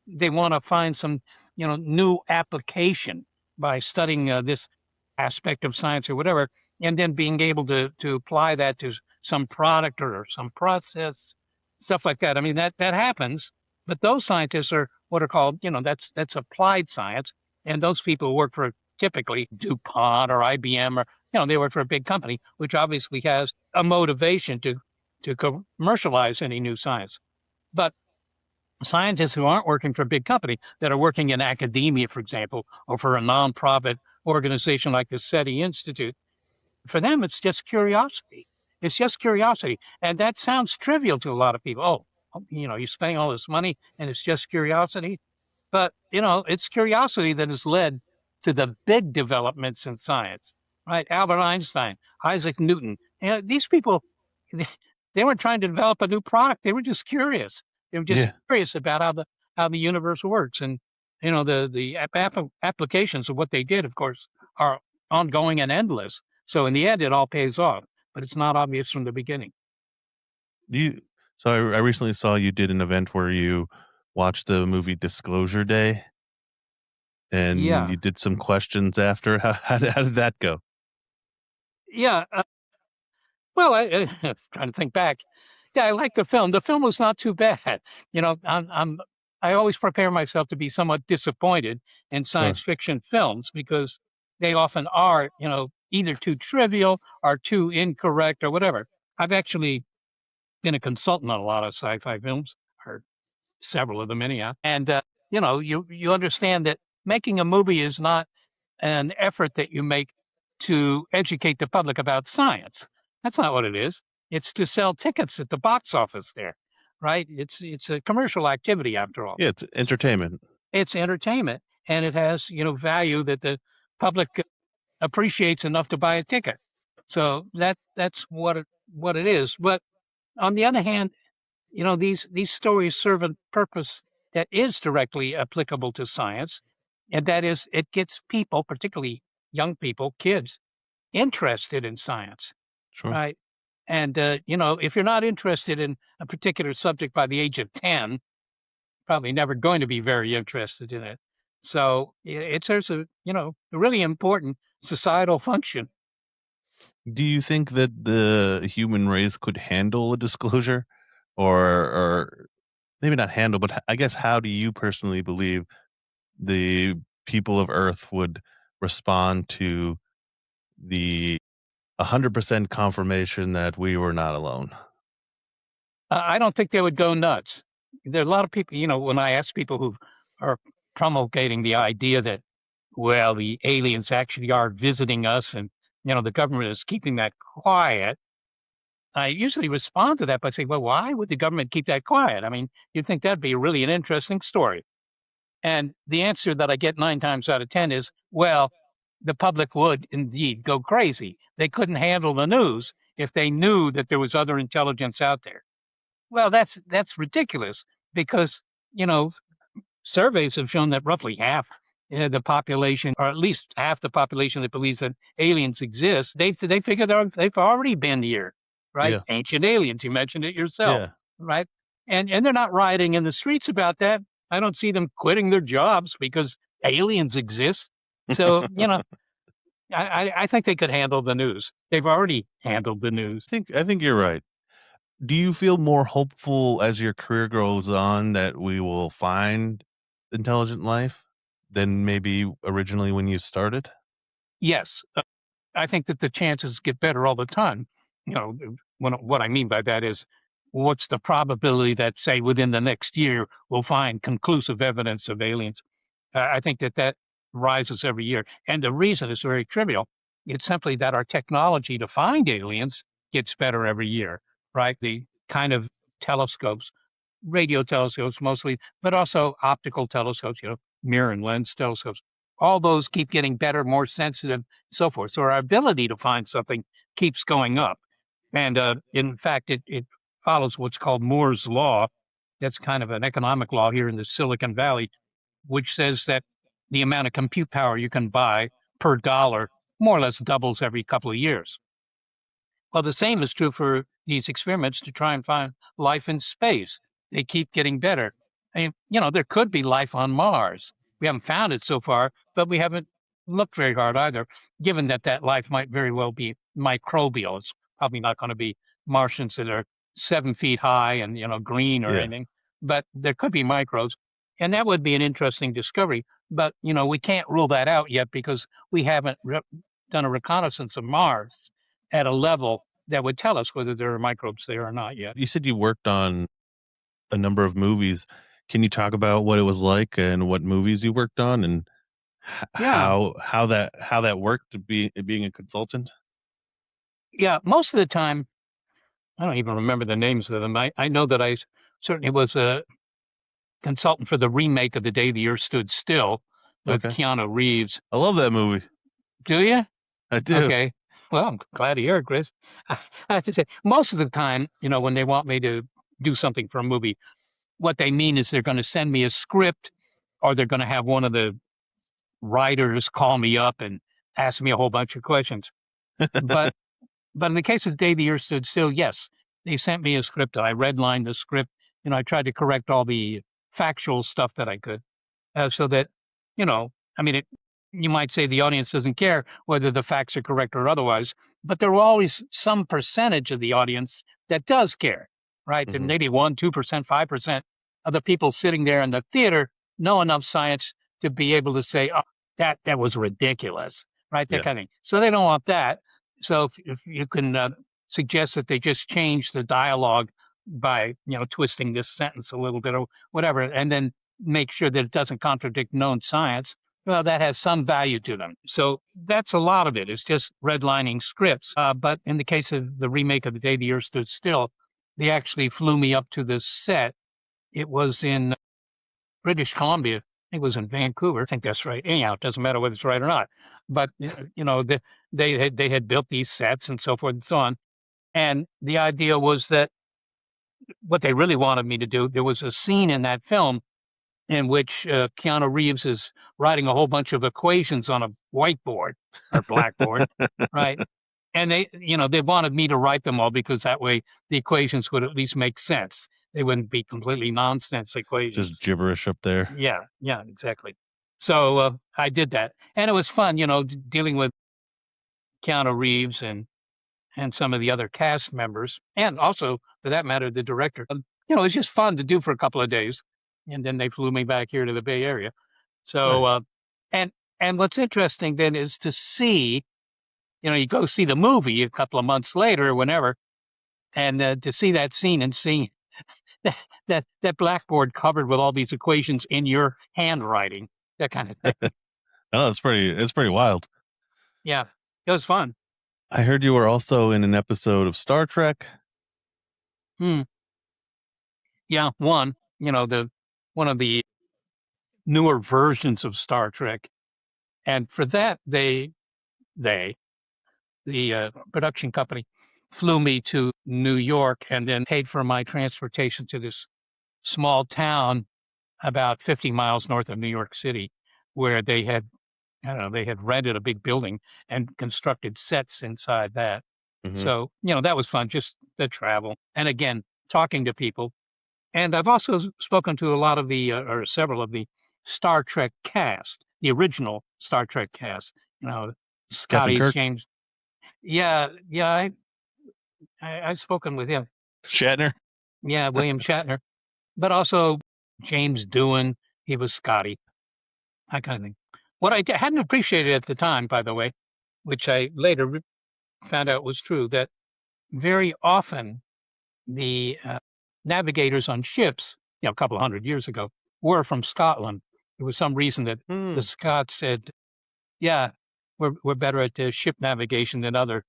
Speaker 2: they want to find some new application by studying this aspect of science or whatever, and then being able to apply that to some product or some process, stuff like that. I mean that happens, but those scientists are what are called that's applied science, and those people work for typically DuPont or IBM, or they work for a big company which obviously has a motivation to commercialize any new science. But scientists who aren't working for a big company, that are working in academia, for example, or for a nonprofit organization like the SETI Institute, for them, it's just curiosity. It's just curiosity. And that sounds trivial to a lot of people. You're spending all this money and it's just curiosity. But, it's curiosity that has led to the big developments in science, right? Albert Einstein, Isaac Newton. These people, they weren't trying to develop a new product. They were just curious. They were just
Speaker 1: yeah.
Speaker 2: curious about how the universe works. And, the applications of what they did, of course, are ongoing and endless. So in the end, it all pays off, but it's not obvious from the beginning.
Speaker 1: You. So I recently saw you did an event where you watched the movie Disclosure Day, and
Speaker 2: Yeah.
Speaker 1: you did some questions after. How did that go?
Speaker 2: Yeah. Well, I trying to think back. Yeah, I like the film. The film was not too bad. I always prepare myself to be somewhat disappointed in science
Speaker 1: Sure.
Speaker 2: fiction films because they often are, either too trivial or too incorrect or whatever. I've actually been a consultant on a lot of sci-fi films, or several of them anyhow. And you understand that making a movie is not an effort that you make to educate the public about science. That's not what it is. It's to sell tickets at the box office there, right? It's a commercial activity after all.
Speaker 1: Yeah, it's entertainment.
Speaker 2: It's entertainment, and it has value that the public appreciates enough to buy a ticket. So that's what it is. But on the other hand, these stories serve a purpose that is directly applicable to science, and that is it gets people, particularly young people, kids, interested in science,
Speaker 1: Sure.
Speaker 2: right? And if you're not interested in a particular subject by the age of 10, probably never going to be very interested in it. So it serves a really important societal function.
Speaker 1: Do you think that the human race could handle a disclosure, or maybe not handle, but I guess how do you personally believe the people of Earth would respond to the 100% confirmation that we were not alone?
Speaker 2: I don't think they would go nuts. There are a lot of people, when I ask people who are promulgating the idea that, well, the aliens actually are visiting us and, the government is keeping that quiet, I usually respond to that by saying, well, why would the government keep that quiet? I mean, you'd think that'd be really an interesting story. And the answer that I get 9 times out of 10 is, well, the public would indeed go crazy. They couldn't handle the news if they knew that there was other intelligence out there. Well, that's ridiculous because, surveys have shown that roughly half the population, or at least half the population that believes that aliens exist, they figure they've already been here, right?
Speaker 1: Yeah.
Speaker 2: Ancient aliens, you mentioned it yourself,
Speaker 1: Yeah.
Speaker 2: right? And they're not rioting in the streets about that. I don't see them quitting their jobs because aliens exist. So, I think they could handle the news. They've already handled the news.
Speaker 1: I think you're right. Do you feel more hopeful as your career goes on that we will find intelligent life than maybe originally when you started?
Speaker 2: Yes, I think that the chances get better all the time. What I mean by that is, what's the probability that, say, within the next year, we'll find conclusive evidence of aliens? I think that rises every year. And the reason is very trivial. It's simply that our technology to find aliens gets better every year, right? The kind of telescopes, radio telescopes mostly, but also optical telescopes, mirror and lens telescopes. All those keep getting better, more sensitive, so forth. So our ability to find something keeps going up. And in fact, it follows what's called Moore's law. That's kind of an economic law here in the Silicon Valley, which says that the amount of compute power you can buy per dollar more or less doubles every couple of years. Well, the same is true for these experiments to try and find life in space. They keep getting better. I mean, there could be life on Mars. We haven't found it so far, but we haven't looked very hard either, given that life might very well be microbial. It's probably not going to be Martians that are 7 feet high and, green or
Speaker 1: Yeah.
Speaker 2: anything, but there could be microbes. And that would be an interesting discovery. But, we can't rule that out yet because we haven't done a reconnaissance of Mars at a level that would tell us whether there are microbes there or not yet.
Speaker 1: You said you worked on a number of movies. Can you talk about what it was like and what movies you worked on and
Speaker 2: Yeah.
Speaker 1: how that worked to being a consultant?
Speaker 2: Yeah. Most of the time, I don't even remember the names of them. I know that I certainly was a consultant for the remake of The Day the Earth Stood Still with
Speaker 1: Okay.
Speaker 2: Keanu Reeves.
Speaker 1: I love that movie.
Speaker 2: Do you?
Speaker 1: I do.
Speaker 2: Okay. Well, I'm glad to hear it, Chris. I have to say, most of the time, when they want me to do something for a movie, what they mean is they're going to send me a script or they're going to have one of the writers call me up and ask me a whole bunch of questions. But in the case of The Day the Earth Stood Still, yes, they sent me a script. I redlined the script. I tried to correct all the factual stuff that I could, so that, I mean, you might say the audience doesn't care whether the facts are correct or otherwise, but there will always some percentage of the audience that does care, right?
Speaker 1: Mhm.
Speaker 2: There maybe 1%, 2%, 5% of the people sitting there in the theater know enough science to be able to say, oh, that was ridiculous, right? That
Speaker 1: Yeah.
Speaker 2: kind of thing. So they don't want that. So if you can suggest that they just change the dialogue by, twisting this sentence a little bit or whatever, and then make sure that it doesn't contradict known science, well, that has some value to them. So that's a lot of it. It's just redlining scripts. But in the case of the remake of The Day the Earth Stood Still, they actually flew me up to the set. It was in British Columbia. I think it was in Vancouver. I think that's right. Anyhow, it doesn't matter whether it's right or not. But they had built these sets and so forth and so on. And the idea was that what they really wanted me to do, there was a scene in that film in which Keanu Reeves is writing a whole bunch of equations on a whiteboard or blackboard, right? And they wanted me to write them all because that way the equations would at least make sense. They wouldn't be completely nonsense equations.
Speaker 1: Just gibberish up there.
Speaker 2: Yeah, exactly. So I did that, and it was fun, dealing with Keanu Reeves and some of the other cast members, and also, for that matter, the director. It was just fun to do for a couple of days, and then they flew me back here to the Bay Area. So,
Speaker 1: Nice.
Speaker 2: and what's interesting then is to see, you go see the movie a couple of months later or whenever, and to see that scene and see that blackboard covered with all these equations in your handwriting, that kind of thing.
Speaker 1: Oh, it's pretty wild.
Speaker 2: Yeah, it was fun.
Speaker 1: I heard you were also in an episode of Star Trek.
Speaker 2: Yeah, one of the newer versions of Star Trek, and for that the production company flew me to New York and then paid for my transportation to this small town about 50 miles north of New York City, where they had rented a big building and constructed sets inside that.
Speaker 1: Mm-hmm.
Speaker 2: So, that was fun, just the travel. And again, talking to people. And I've also spoken to a lot of or several of the Star Trek cast, the original Star Trek cast, Scotty, James. Yeah. I've spoken with him.
Speaker 1: Shatner?
Speaker 2: Yeah, William Shatner. But also James Doohan, he was Scotty. That kind of thing. What I hadn't appreciated at the time, by the way, which I later found out was true, that very often the navigators on ships, a couple of hundred years ago, were from Scotland. There was some reason that the Scots said, yeah, we're better at ship navigation than other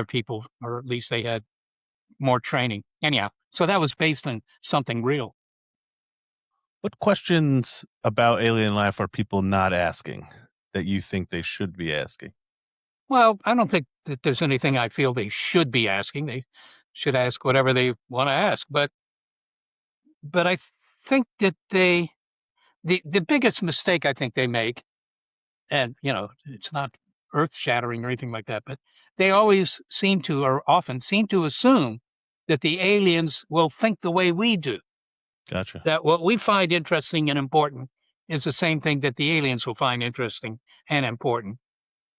Speaker 2: people, or at least they had more training. Anyhow, so that was based on something real.
Speaker 1: What questions about alien life are people not asking that you think they should be asking?
Speaker 2: Well, I don't think that there's anything I feel they should be asking. They should ask whatever they want to ask. But I think that the biggest mistake I think they make, and it's not earth-shattering or anything like that, but they always seem to, or often seem to assume that the aliens will think the way we do.
Speaker 1: Gotcha.
Speaker 2: That what we find interesting and important is the same thing that the aliens will find interesting and important.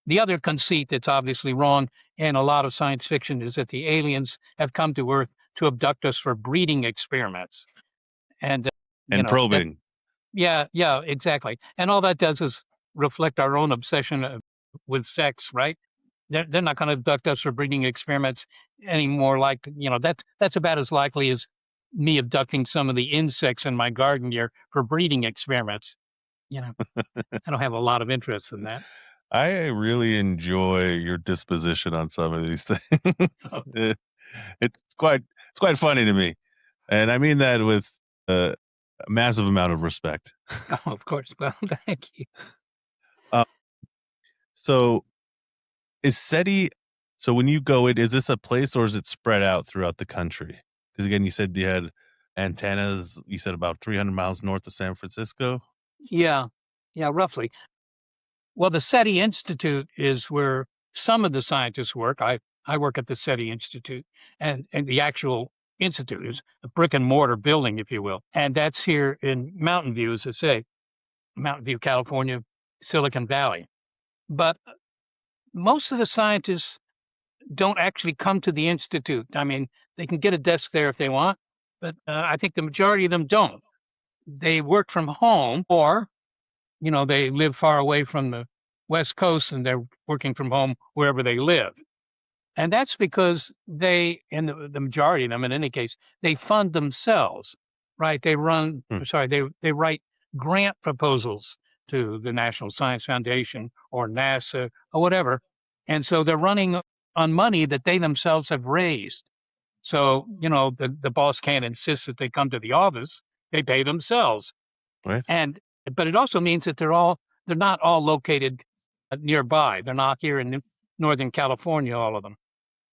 Speaker 2: The other conceit that's obviously wrong in a lot of science fiction is that the aliens have come to Earth to abduct us for breeding experiments. And
Speaker 1: probing.
Speaker 2: Yeah, exactly. And all that does is reflect our own obsession with sex, right? They're not going to abduct us for breeding experiments anymore. Like, that's about as likely as me abducting some of the insects in my garden here for breeding experiments. I don't have a lot of interest in that.
Speaker 1: I really enjoy your disposition on some of these things. Oh. It's quite funny to me, and I mean that with a massive amount of respect.
Speaker 2: Oh, of course. Well, thank you.
Speaker 1: So, is SETI? So, when you go in, is this a place or is it spread out throughout the country? Because again, you said you had antennas. You said about 300 miles north of San Francisco.
Speaker 2: Yeah, roughly. Well, the SETI Institute is where some of the scientists work. I work at the SETI Institute, and the actual institute is a brick and mortar building, if you will. And that's here in Mountain View, as I say, Mountain View, California, Silicon Valley. But most of the scientists don't actually come to the institute. I mean, they can get a desk there if they want, but I think the majority of them don't. They work from home, or they live far away from the West Coast and they're working from home wherever they live. And that's because the majority of them, in any case, they fund themselves, right? They run, they write grant proposals to the National Science Foundation or NASA or whatever. And so they're running on money that they themselves have raised. So, the boss can't insist that they come to the office. They pay themselves.
Speaker 1: Right.
Speaker 2: But it also means that they're not all located nearby. They're not here in Northern California, all of them.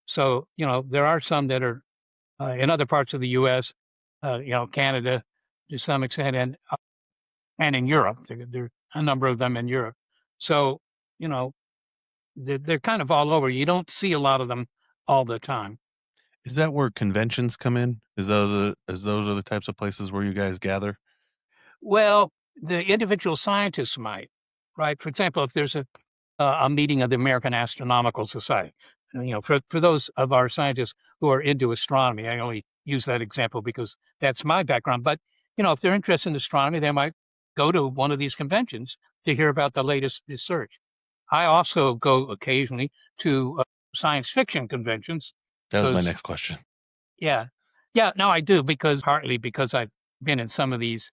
Speaker 2: So, there are some that are in other parts of the U.S., Canada to some extent, and in Europe. There are a number of them in Europe. So, they're kind of all over. You don't see a lot of them all the time.
Speaker 1: Is that where conventions come in? Is those are the types of places where you guys gather?
Speaker 2: Well, the individual scientists might, right? For example, if there's a meeting of the American Astronomical Society, for those of our scientists who are into astronomy, I only use that example because that's my background. But if they're interested in astronomy, they might go to one of these conventions to hear about the latest research. I also go occasionally to science fiction conventions.
Speaker 1: That was my next question.
Speaker 2: Yeah, no, I do partly because I've been in some of these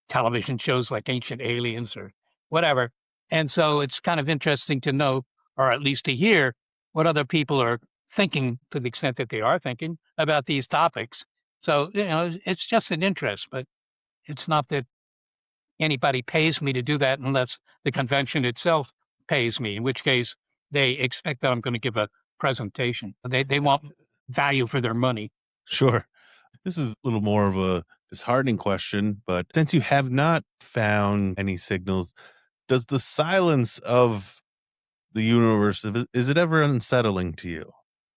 Speaker 2: television shows like Ancient Aliens or whatever. And so it's kind of interesting to know, or at least to hear, what other people are thinking to the extent that they are thinking about these topics. So, it's just an interest, but it's not that anybody pays me to do that unless the convention itself pays me, in which case they expect that I'm going to give a presentation. They want value for their money.
Speaker 1: Sure. This is a little more of a disheartening question, but since you have not found any signals, does the silence of the universe, is it ever unsettling to you?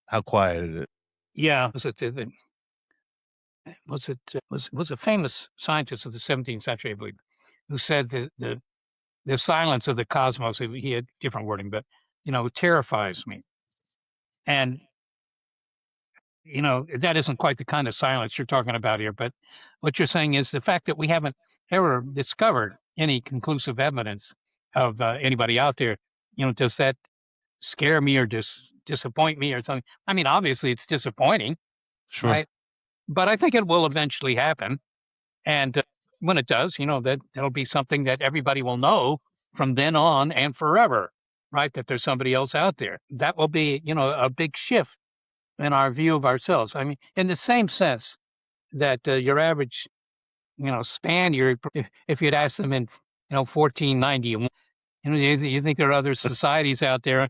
Speaker 1: How quiet it is?
Speaker 2: Yeah. Was a famous scientist of the 17th century, I believe, who said that the silence of the cosmos, he had different wording, but, terrifies me. And that isn't quite the kind of silence you're talking about here. But what you're saying is the fact that we haven't ever discovered any conclusive evidence of anybody out there, does that scare me or disappoint me or something? I mean, obviously it's disappointing,
Speaker 1: Sure.
Speaker 2: right? But I think it will eventually happen. And when it does, that'll be something that everybody will know from then on and forever, right? That there's somebody else out there. That will be, a big shift in our view of ourselves. I mean, in the same sense that your average, Spaniard, if you'd ask them in, 1490, you think there are other societies out there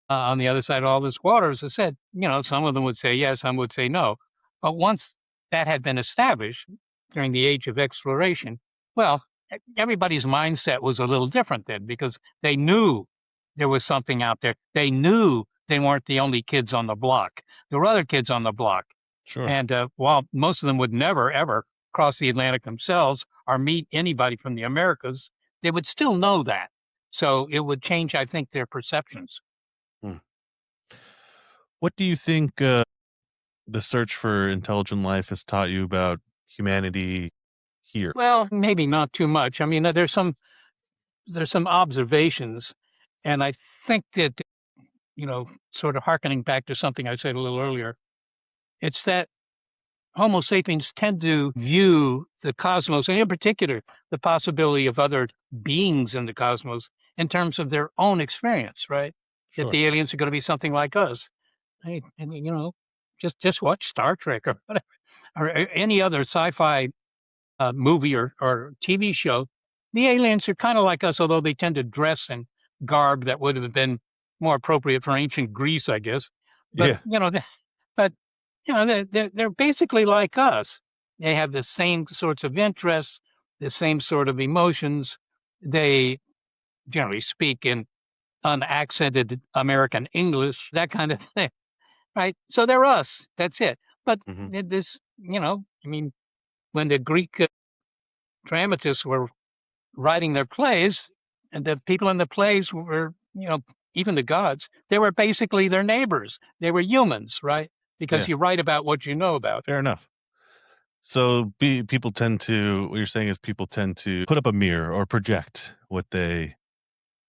Speaker 2: on the other side of all this water? As I said, some of them would say yes, some would say no. But once that had been established during the age of exploration, well, everybody's mindset was a little different then because they knew there was something out there. They knew they weren't the only kids on the block. There were other kids on the block.
Speaker 1: Sure.
Speaker 2: And while most of them would never, ever cross the Atlantic themselves or meet anybody from the Americas, they would still know that. So it would change, I think, their perceptions.
Speaker 1: What do you think the search for intelligent life has taught you about humanity here?
Speaker 2: Well, maybe not too much. I mean, there's some observations, and I think that, sort of hearkening back to something I said a little earlier, it's that Homo sapiens tend to view the cosmos, and in particular, the possibility of other beings in the cosmos in terms of their own experience, right?
Speaker 1: Sure.
Speaker 2: That the aliens are going to be something like us. Hey, and just watch Star Trek or whatever, or any other sci-fi movie or TV show. The aliens are kind of like us, although they tend to dress in garb that would have been more appropriate for ancient Greece, I guess. But they're basically like us. They have the same sorts of interests, the same sort of emotions. They generally speak in unaccented American English, that kind of thing, right? So they're us. That's it. But this, I mean, when the Greek dramatists were writing their plays, and the people in the plays were, even the gods, they were basically their neighbors. They were humans, right? Because you write about what you know about.
Speaker 1: Fair enough. So people tend to, what you're saying is people tend to put up a mirror or project what they,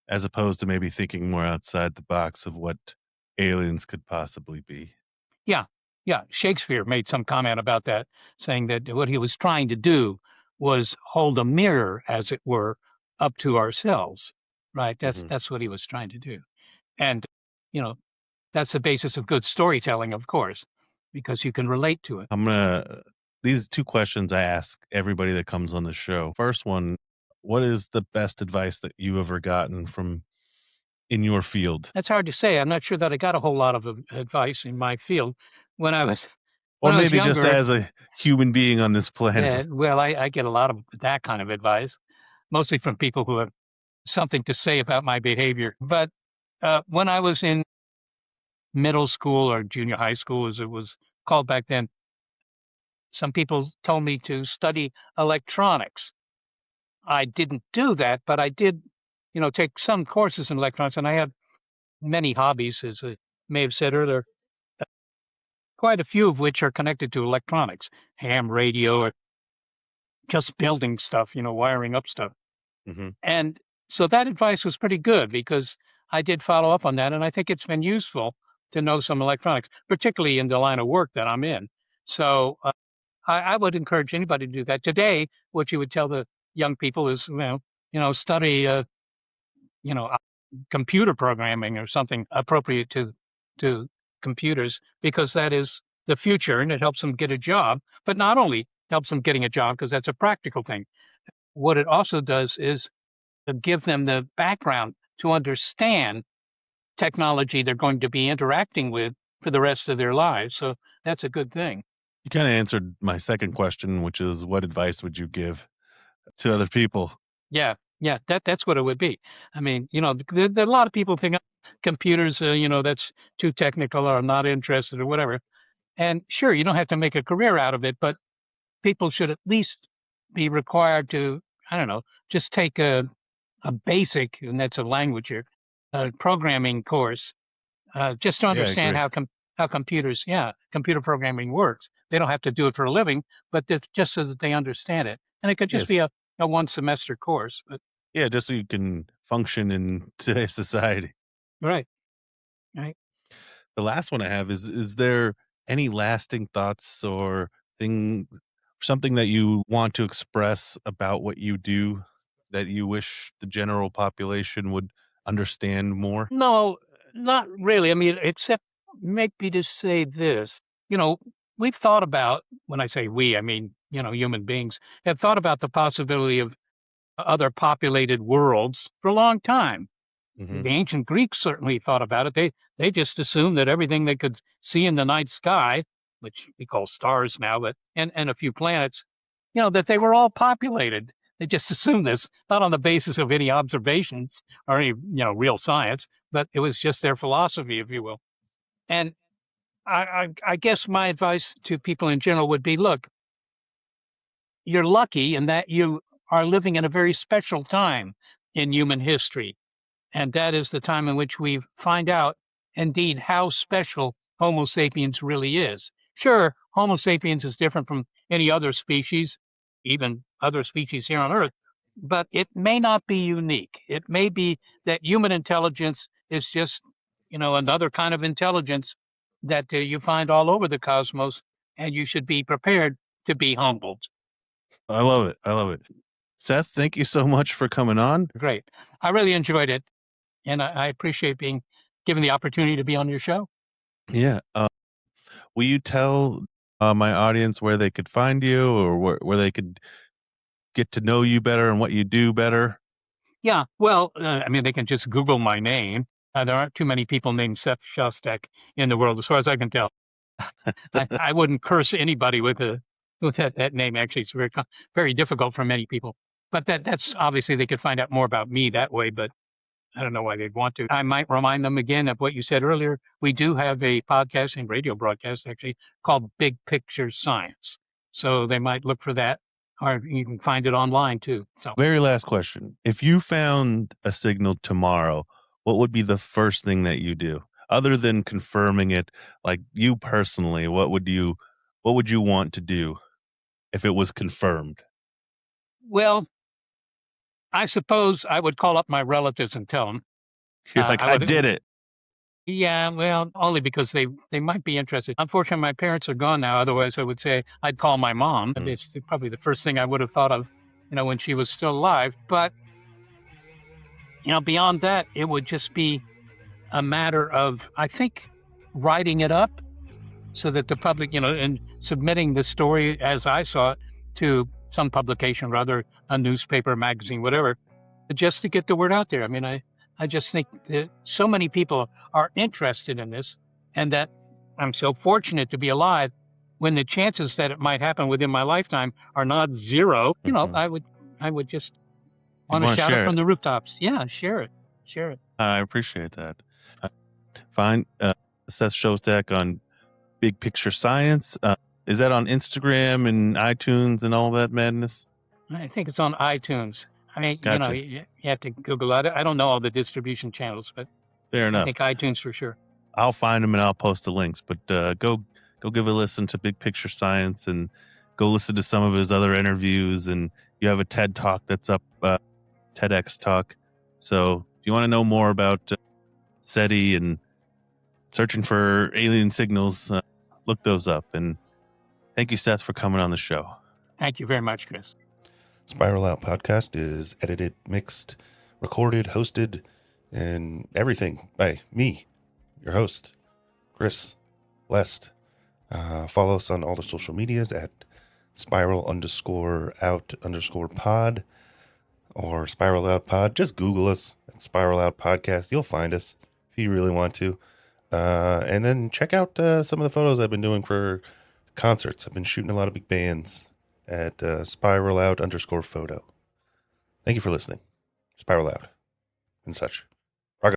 Speaker 1: as opposed to maybe thinking more outside the box of what aliens could possibly be.
Speaker 2: Yeah. Shakespeare made some comment about that, saying that what he was trying to do was hold a mirror, as it were, up to ourselves, right?
Speaker 1: Hmm.
Speaker 2: That's what he was trying to do. And, you know, that's the basis of good storytelling, of course, because you can relate to it.
Speaker 1: These two questions I ask everybody that comes on the show. First one, what is the best advice that you ever gotten from in your field?
Speaker 2: That's hard to say. I'm not sure that I got a whole lot of advice in my field when I was
Speaker 1: Or
Speaker 2: when I was
Speaker 1: maybe just
Speaker 2: younger.
Speaker 1: as a human being on this
Speaker 2: Yeah,
Speaker 1: planet.
Speaker 2: well, I get a lot of that kind of advice, mostly from people who have something to say about my behavior. But when I was in middle school or junior high school, as it was called back then, some people told me to study electronics. I didn't do that, but I did, take some courses in electronics, and I had many hobbies, as I may have said earlier, quite a few of which are connected to electronics, ham radio, or just building stuff, wiring up stuff.
Speaker 1: Hmm.
Speaker 2: And so that advice was pretty good because I did follow up on that, and I think it's been useful to know some electronics, particularly in the line of work that I'm in. So I would encourage anybody to do that. Today, what you would tell the young people is, study, you know, uh, computer programming or something appropriate to computers because that is the future and it helps them get a job. But not only helps them getting a job because that's a practical thing. What it also does is to give them the background to understand technology they're going to be interacting with for the rest of their lives. So that's a good thing.
Speaker 1: You kind of answered my second question, which is what advice would you give to other people?
Speaker 2: Yeah, yeah, that's what it would be. I mean, a lot of people think computers, that's too technical or not interested or whatever. And sure, you don't have to make a career out of it, but people should at least be required to, I don't know, just take a basic, and that's a language here, programming course, just to
Speaker 1: Yeah, I
Speaker 2: understand
Speaker 1: agree.
Speaker 2: how computers, yeah, computer programming works. They don't have to do it for a living, but just so that they understand it. And it could just
Speaker 1: Yes.
Speaker 2: be a one semester course. But
Speaker 1: Yeah, just so you can function in today's society.
Speaker 2: right, right.
Speaker 1: The last one I have is there any lasting thoughts or thing something that you want to express about what you do that you wish the general population would understand more?
Speaker 2: No, not really. I mean, except maybe to say this, you know, we've thought about, when I say we, I mean, human beings have thought about the possibility of other populated worlds for a long time.
Speaker 1: Mhm.
Speaker 2: The ancient Greeks certainly thought about it. They just assumed that everything they could see in the night sky, which we call stars now, but and a few planets, that they were all populated. They just assumed this, not on the basis of any observations or any, real science, but it was just their philosophy, if you will. And I guess my advice to people in general would be, look, you're lucky in that you are living in a very special time in human history, and that is the time in which we find out indeed how special Homo sapiens really is. Sure, Homo sapiens is different from any other species, even other species here on Earth, but it may not be unique. It may be that human intelligence is just, another kind of intelligence that you find all over the cosmos, and you should be prepared to be humbled.
Speaker 1: I love it. I love it. Seth, thank you so much for coming on.
Speaker 2: Great. I really enjoyed it, and I appreciate being given the opportunity to be on your show.
Speaker 1: Yeah. Will you tell my audience where they could find you or where they could get to know you better and what you do better?
Speaker 2: Yeah, well, I mean, they can just Google my name. There aren't too many people named Seth Shostak in the world, as far as I can tell. I wouldn't curse anybody with that name. Actually, it's very difficult for many people. But that's obviously they could find out more about me that way. But I don't know why they'd want to. I might remind them again of what you said earlier. We do have a podcast and radio broadcast actually called Big Picture Science. So they might look for that, or you can find it online too. So
Speaker 1: Very last question. If you found a signal tomorrow, what would be the first thing that you do? Other than confirming it, like you personally, what would you want to do if it was confirmed?
Speaker 2: well, I suppose I would call up my relatives and tell them.
Speaker 1: You're like,
Speaker 2: I
Speaker 1: I
Speaker 2: would,
Speaker 1: did it.
Speaker 2: yeah, well, only because they might be interested. Unfortunately, my parents are gone now. Otherwise, I would say I'd call my mom.
Speaker 1: Mm.
Speaker 2: It's probably the first thing I would have thought of, when she was still alive. But beyond that, it would just be a matter of, I think, writing it up so that the public, and submitting the story as I saw it to some publication, rather a newspaper, magazine, whatever, just to get the word out there. I mean, I just think that so many people are interested in this, and that I'm so fortunate to be alive when the chances that it might happen within my lifetime are not zero. I would just want to shout it from the rooftops. Yeah, share it.
Speaker 1: I appreciate that. Find Seth Shostak on Big Picture Science. Is that on Instagram and iTunes and all that madness?
Speaker 2: I think it's on iTunes. I mean,
Speaker 1: Gotcha.
Speaker 2: you have to Google it. I don't know all the distribution channels, but
Speaker 1: fair enough.
Speaker 2: I think iTunes for sure.
Speaker 1: I'll find them and I'll post the links. But go give a listen to Big Picture Science and go listen to some of his other interviews. And you have a TED Talk that's up, TEDx Talk. So if you want to know more about SETI and searching for alien signals, look those up. And thank you, Seth, for coming on the show.
Speaker 2: Thank you very much, Chris.
Speaker 1: Spiral Out Podcast is edited, mixed, recorded, hosted, and everything by me, your host, Chris West. Follow us on all the social medias at spiral_out_pod or Spiral Out Pod. Just Google us at Spiral Out Podcast. You'll find us if you really want to. And then check out some of the photos I've been doing for concerts. I've been shooting a lot of big bands at Spiral Out _photo. Thank you for listening. Spiral Out and such.